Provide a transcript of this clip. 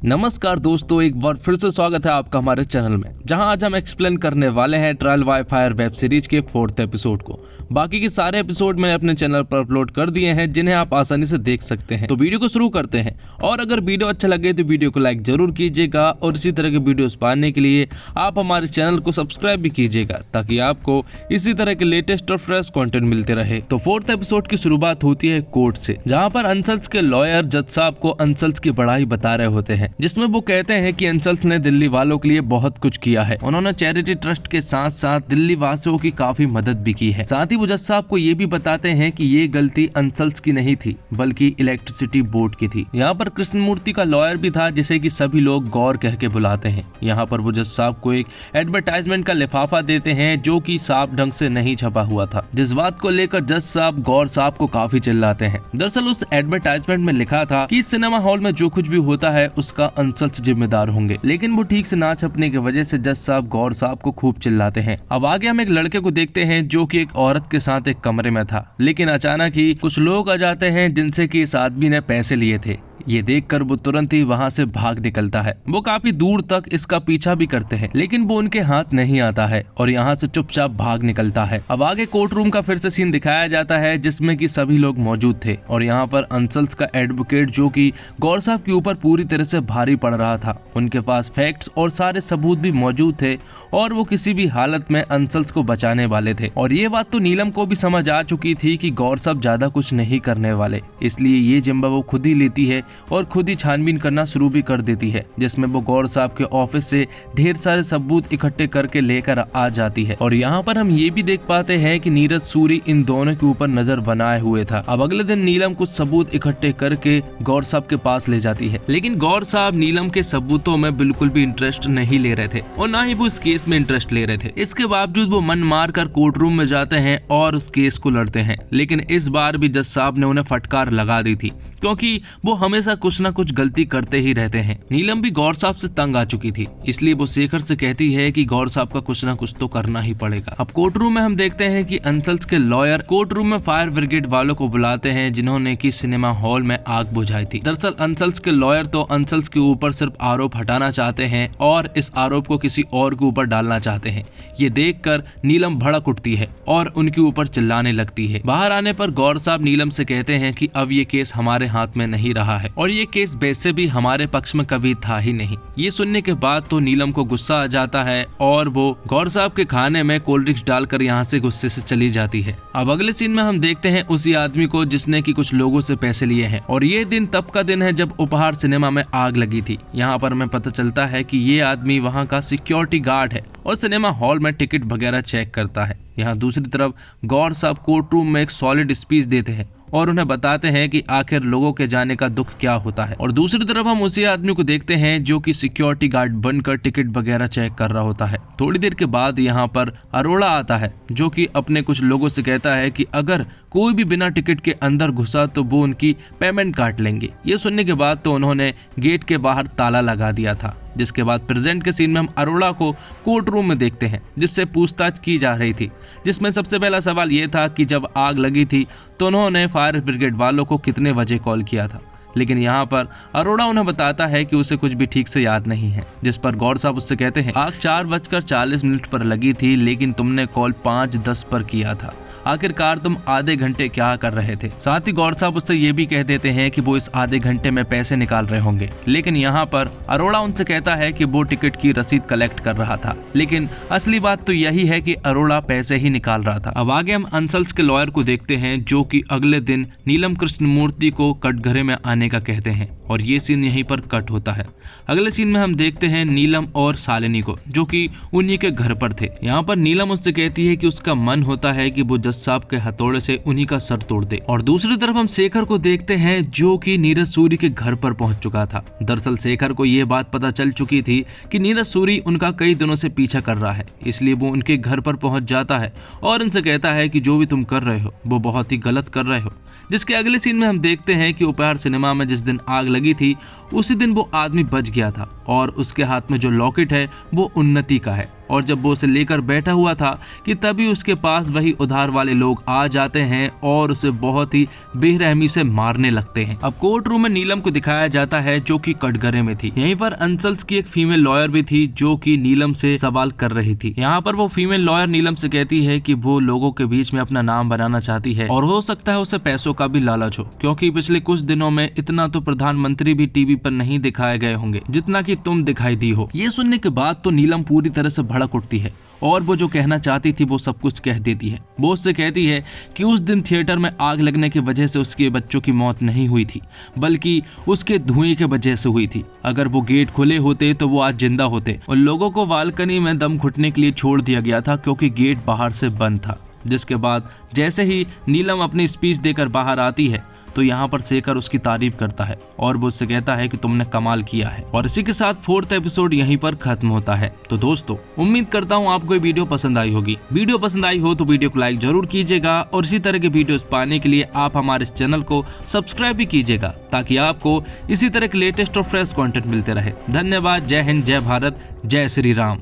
नमस्कार दोस्तों, एक बार फिर से स्वागत है आपका हमारे चैनल में, जहां आज हम एक्सप्लेन करने वाले हैं trial by fire web series के 4th एपिसोड को। बाकी के सारे एपिसोड मैंने अपने चैनल पर अपलोड कर दिए हैं, जिन्हें आप आसानी से देख सकते हैं। तो वीडियो को शुरू करते हैं, और अगर वीडियो अच्छा लगे तो वीडियो को लाइक जरूर कीजिएगा, और इसी तरह के वीडियोस पाने के लिए आप हमारे चैनल को सब्सक्राइब भी कीजिएगा, ताकि आपको इसी तरह के लेटेस्ट और फ्रेश कंटेंट मिलते रहे। तो 4th एपिसोड की शुरुआत होती है कोर्ट से, जहाँ पर अंसल्स के लॉयर जज साहब को अंसल्स की बड़ाई बता रहे होते हैं, जिसमें वो कहते हैं कि अंसल्स ने दिल्ली वालों के लिए बहुत कुछ किया है। उन्होंने चैरिटी ट्रस्ट के साथ साथ दिल्ली वासियों की काफी मदद भी की है। साथ ही वो जज साहब को ये भी बताते हैं कि ये गलती अंसल्स की नहीं थी, बल्कि इलेक्ट्रिसिटी बोर्ड की थी। यहाँ पर कृष्णमूर्ति का लॉयर भी था, जिसे कि सभी लोग गौर कह के बुलाते हैं। यहाँ पर वो जज साहब को एक एडवर्टाइजमेंट का लिफाफा देते हैं, जो कि साफ ढंग से नहीं छपा हुआ था, जिस बात को लेकर जज साहब गौर साहब को काफी चिल्लाते हैं। दरअसल उस एडवर्टाइजमेंट में लिखा था कि सिनेमा हॉल में जो कुछ भी होता है उसका अंसल्स जिम्मेदार होंगे, लेकिन वो ठीक से ना छपने की वजह से जज साहब गौर साहब को खूब चिल्लाते हैं। अब आगे हम एक लड़के को देखते हैं, जो कि एक औरत के साथ एक कमरे में था, लेकिन अचानक ही कुछ लोग आ जाते हैं, जिनसे कि इस आदमी ने पैसे लिए थे। ये देखकर वो तुरंत ही वहाँ से भाग निकलता है। वो काफी दूर तक इसका पीछा भी करते हैं, लेकिन वो उनके हाथ नहीं आता है और यहाँ से चुपचाप भाग निकलता है। अब आगे कोर्ट रूम का फिर से सीन दिखाया जाता है, जिसमें कि सभी लोग मौजूद थे, और यहाँ पर अंसल्स का एडवोकेट, जो कि गौर साहब के ऊपर पूरी तरह से भारी पड़ रहा था, उनके पास फैक्ट्स और सारे सबूत भी मौजूद थे, और वो किसी भी हालत में अंसल्स को बचाने वाले थे। और ये बात तो नीलम को भी समझ आ चुकी थी कि गौर साहब ज्यादा कुछ नहीं करने वाले, इसलिए ये जिम्मा वो खुद ही लेती है और खुद ही छानबीन करना शुरू भी कर देती है, जिसमें वो गौर साहब के ऑफिस से ढेर सारे सबूत इकट्ठे करके लेकर आ जाती है। और यहाँ पर हम ये भी देख पाते हैं कि नीरज सूरी इन दोनों के ऊपर नजर बनाए हुए था। अब अगले दिन नीलम कुछ सबूत इकट्ठे करके गौर साहब के पास ले जाती है, लेकिन गौर साहब नीलम के सबूतों में बिल्कुल भी इंटरेस्ट नहीं ले रहे थे, और ना ही वो इस केस में इंटरेस्ट ले रहे थे। इसके बावजूद वो मन मार कर कोर्ट रूम में जाते हैं और उस केस को लड़ते हैं, लेकिन इस बार भी जज साहब ने उन्हें फटकार लगा दी थी, क्योंकि वो हमेशा कुछ ना कुछ गलती करते ही रहते हैं। नीलम भी गौर साहब से तंग आ चुकी थी, इसलिए वो शेखर से कहती है कि गौर साहब का कुछ ना कुछ तो करना ही पड़ेगा। अब कोर्ट रूम में हम देखते हैं कि अंसल्स के लॉयर कोर्ट रूम में फायर ब्रिगेड वालों को बुलाते हैं, जिन्होंने की सिनेमा हॉल में आग बुझाई थी। दरअसल अंसल्स के लॉयर तो अंसल्स के ऊपर सिर्फ आरोप हटाना चाहते हैं और इस आरोप को किसी और के ऊपर डालना चाहते हैं। ये देखकर नीलम भड़क उठती है और उनके ऊपर चिल्लाने लगती है। बाहर आने पर गौर साहब नीलम से कहते हैं कि अब ये केस हमारे हाथ में नहीं रहा है, और ये केस वैसे भी हमारे पक्ष में कभी था ही नहीं। ये सुनने के बाद तो नीलम को गुस्सा आ जाता है, और वो गौर साहब के खाने में कोल्ड ड्रिंक्स डालकर यहाँ से गुस्से से चली जाती है। अब अगले सीन में हम देखते हैं उसी आदमी को, जिसने की कुछ लोगों से पैसे लिए हैं, और ये दिन तब का दिन है जब उपहार सिनेमा में आग लगी थी। यहाँ पर हमें पता चलता है कि ये आदमी वहाँ का सिक्योरिटी गार्ड है और सिनेमा हॉल में टिकट वगैरह चेक करता है। यहाँ दूसरी तरफ गौर साहब कोर्ट रूम में एक सॉलिड स्पीच देते हैं और उन्हें बताते हैं कि आखिर लोगों के जाने का दुख क्या होता है। और दूसरी तरफ हम उसी आदमी को देखते हैं, जो कि सिक्योरिटी गार्ड बनकर टिकट वगैरह चेक कर रहा होता है। थोड़ी देर के बाद यहाँ पर अरोड़ा आता है, जो कि अपने कुछ लोगों से कहता है कि अगर कोई भी बिना टिकट के अंदर घुसा तो वो उनकी पेमेंट काट लेंगे। ये सुनने के बाद तो उन्होंने गेट के बाहर ताला लगा दिया था। जिसके बाद प्रेजेंट के सीन में हम अरोड़ा को कोर्ट रूम में देखते हैं, जिससे पूछताछ की जा रही थी, जिसमें सबसे पहला सवाल ये था कि जब आग लगी थी तो उन्होंने फायर ब्रिगेड वालों को कितने बजे कॉल किया था। लेकिन यहाँ पर अरोड़ा उन्हें बताता है कि उसे कुछ भी ठीक से याद नहीं है, जिस पर गौर साहब उससे कहते हैं आग 4:40 पर लगी थी, लेकिन तुमने कॉल 5:10 पर किया था। आखिरकार तुम आधे घंटे क्या कर रहे थे। साथ ही गौर साहब उससे ये भी कह देते हैं कि वो इस आधे घंटे में पैसे निकाल रहे होंगे, लेकिन यहाँ पर अरोड़ा उनसे कहता है कि वो टिकट की रसीद कलेक्ट कर रहा था, लेकिन असली बात तो यही है कि अरोड़ा पैसे ही निकाल रहा था। अब आगे हम अंसल्स के लॉयर को देखते हैं, जो कि अगले दिन नीलम कृष्णमूर्ति को कटघरे में आने का कहते हैं, और ये सीन यहीं पर कट होता है। अगले सीन में हम देखते हैं नीलम और शालिनी को, जो कि उन्हीं के घर पर थे। यहाँ पर नीलम उससे कहती है कि उसका मन होता है कि वो जज साहब के हथौड़े से उन्हीं का सर तोड़ दे। और दूसरी तरफ हम शेखर को देखते हैं, जो कि नीरज सूरी के घर पर पहुंच चुका था। दरअसल शेखर को ये बात पता चल चुकी थी कि नीरज सूरी उनका कई दिनों से पीछा कर रहा है, इसलिए वो उनके घर पर पहुंच जाता है और उनसे कहता है कि जो भी तुम कर रहे हो वो बहुत ही गलत कर रहे हो। जिसके अगले सीन में हम देखते हैं कि उपहार सिनेमा में जिस दिन आग लगी थी उसी दिन वो आदमी बच गया था, और उसके हाथ में जो लॉकेट है वो उन्नति का है, और जब वो उसे लेकर बैठा हुआ था कि तभी उसके पास वही उधार वाले लोग आ जाते हैं और उसे बहुत ही बेरहमी से मारने लगते हैं। अब कोर्ट रूम में नीलम को दिखाया जाता है जो कि कटघरे में थी। यहीं पर अंसल्स की एक फीमेल लॉयर भी थी जो कि नीलम से सवाल कर रही थी। यहाँ पर वो फीमेल लॉयर नीलम से कहती है कि वो लोगों के बीच में अपना नाम बनाना चाहती है और हो सकता है उसे पैसों का भी लालच हो, क्योंकि पिछले कुछ दिनों में इतना तो प्रधानमंत्री भी टीवी पर नहीं दिखाए गए होंगे जितना कि तुम दिखाई दी हो। ये सुनने के बाद तो नीलम पूरी तरह से भड़क उठती है और वो जो कहना चाहती थी वो सब कुछ कह देती है। वो उससे कहती है कि उस दिन थिएटर में आग लगने की वजह से उसके बच्चों की मौत नहीं हुई थी, बल्कि उसके धुएं के वजह से हुई थी। अगर वो गेट खुले होते तो वो आज जिंदा होते। उन लोगों को बालकनी में दम घुटने के लिए छोड़ दिया गया था क्योंकि गेट बाहर से बंद था। जिसके बाद जैसे ही नीलम अपनी स्पीच देकर बाहर आती है तो यहाँ पर शेखर उसकी तारीफ करता है और वो उससे कहता है कि तुमने कमाल किया है। और इसी के साथ 4th एपिसोड यहीं पर खत्म होता है। तो दोस्तों, उम्मीद करता हूँ आपको ये वीडियो पसंद आई होगी। वीडियो पसंद आई हो तो वीडियो को लाइक जरूर कीजिएगा और इसी तरह के वीडियोस पाने के लिए आप हमारे इस चैनल को सब्सक्राइब भी कीजिएगा ताकि आपको इसी तरह के लेटेस्ट और फ्रेश कॉन्टेंट मिलते रहे। धन्यवाद। जय हिंद, जय भारत, जय श्री राम।